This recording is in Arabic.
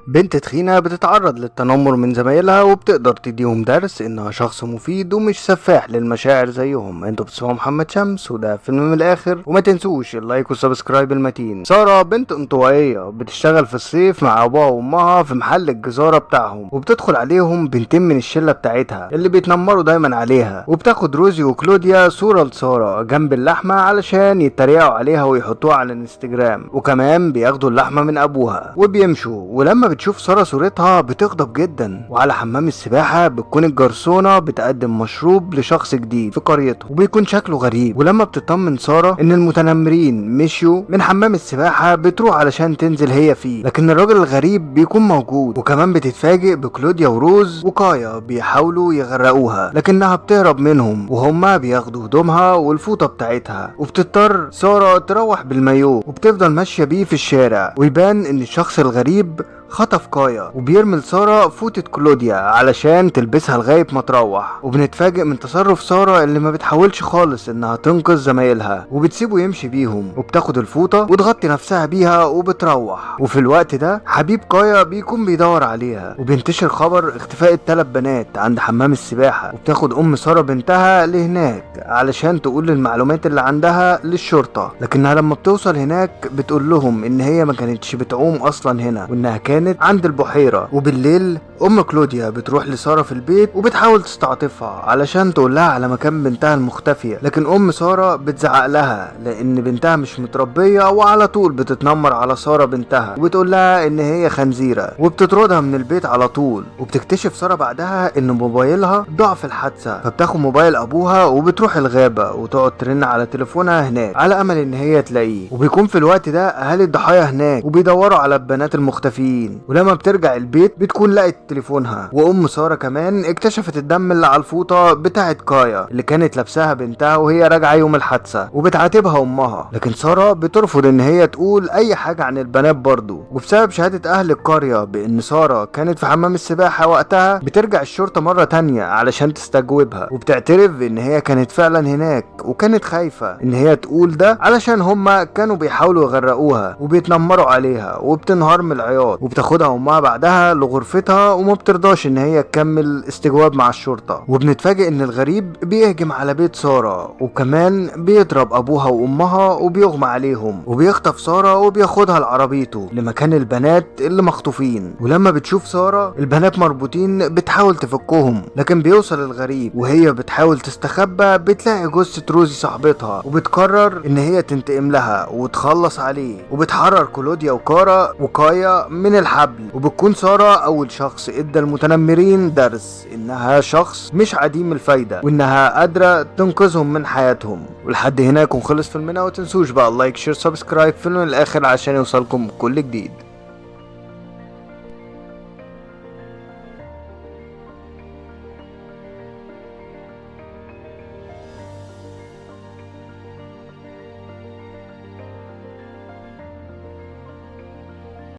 بنت تخينة بتتعرض للتنمر من زمايلها وبتقدر تديهم درس انها شخص مفيد ومش سفاح للمشاعر زيهم. انتوا بتسمعوا محمد شمس وده فيلم من الاخر، وما تنسوش اللايك والسبسكرايب المتين. سارة بنت انطوائية بتشتغل في الصيف مع ابوها وامها في محل الجزارة بتاعهم، وبتدخل عليهم بنتين من الشلة بتاعتها اللي بيتنمروا دايما عليها، وبتاخد روزي وكلوديا صورة لسارة جنب اللحمة علشان يتريقوا عليها ويحطوها على الانستجرام، وكمان بياخدوا اللحمة من ابوها وبيمشوا. ولما بتشوف سارة صورتها بتغضب جدا، وعلى حمام السباحة بتكون الجرسونة بتقدم مشروب لشخص جديد في قريته وبيكون شكله غريب. ولما بتطمن سارة ان المتنمرين مشيوا من حمام السباحة بتروح علشان تنزل هي فيه، لكن الراجل الغريب بيكون موجود. وكمان بتتفاجئ بكلوديا وروز وكايا بيحاولوا يغرقوها لكنها بتهرب منهم، وهما بياخدوا هدومها والفوطة بتاعتها، وبتضطر سارة تروح بالمايو وبتفضل ماشية بيه في الشارع. ويبان ان الشخص الغريب خطف كايا وبيرمي لسارة فوطة كلوديا علشان تلبسها لغاية ما تروح. وبنتفاجئ من تصرف سارة اللي ما بتحاولش خالص انها تنقذ زمايلها وبتسيبه يمشي بيهم، وبتاخد الفوطة وتغطي نفسها بيها وبتروح. وفي الوقت ده حبيب كايا بيكون بيدور عليها، وبينتشر خبر اختفاء الثلاث بنات عند حمام السباحة، وبتاخد ام سارة بنتها لهناك علشان تقول المعلومات اللي عندها للشرطة. لكنها لما بتوصل هناك بتقول لهم ان هي ما كانتش بتعوم اصلا هنا، وانها كانت عند البحيرة. وبالليل ام كلوديا بتروح لسارة في البيت وبتحاول تستعطفها علشان تقول لها على مكان بنتها المختفية، لكن ام سارة بتزعق لها لان بنتها مش متربية، وعلى طول بتتنمر على سارة بنتها وبتقول لها ان هي خنزيرة، وبتطردها من البيت على طول. وبتكتشف سارة بعدها ان موبايلها ضاع في الحادثة، فبتاخد موبايل ابوها وبتروح الغابة وتقعد ترن على تليفونها هناك على امل ان هي تلاقيه. وبيكون في الوقت ده اهالي الضحايا هناك وبيدوروا على البنات المختفيين، ولما بترجع البيت بتكون لقت تليفونها. وام سارة كمان اكتشفت الدم اللي على الفوطة بتاعت كايا اللي كانت لابساها بنتها وهي راجعة يوم الحادثة، وبتعاتبها امها. لكن سارة بترفض ان هي تقول اي حاجة عن البنات برضو. وبسبب شهادة اهل القرية بان سارة كانت في حمام السباحة وقتها، بترجع الشرطة مرة تانية علشان تستجوبها، وبتعترف ان هي كانت فعلا هناك وكانت خايفة ان هي تقول ده علشان هما كانوا بيحاولوا يغرقوها وبيتنمروا عليها، وبتنهار من العياط. وبتاخدها امها بعدها لغرفتها وما بترضاش ان هي تكمل استجواب مع الشرطة. وبنتفاجئ ان الغريب بيهجم على بيت سارة وكمان بيضرب ابوها وامها وبيغمى عليهم، وبيخطف سارة وبياخدها لعربيته لمكان البنات اللي مخطوفين. ولما بتشوف سارة البنات مربوطين بتحاول تفكهم، لكن بيوصل الغريب وهي بتحاول تستخبى بتلاقي جثة روزي صاحبتها، وبتقرر ان هي تنتقم لها وتخلص عليه. وبتحرر كلوديا وكايا من الحبل، وبتكون سارة اول شخص ادى المتنمرين درس انها شخص مش عديم الفايدة، وانها قادرة تنقذهم من حياتهم. ولحد هنا يكون خلص فيلمنا، وتنسوش بقى اللايك شير سبسكرايب فيلم الاخر عشان يوصلكم كل جديد.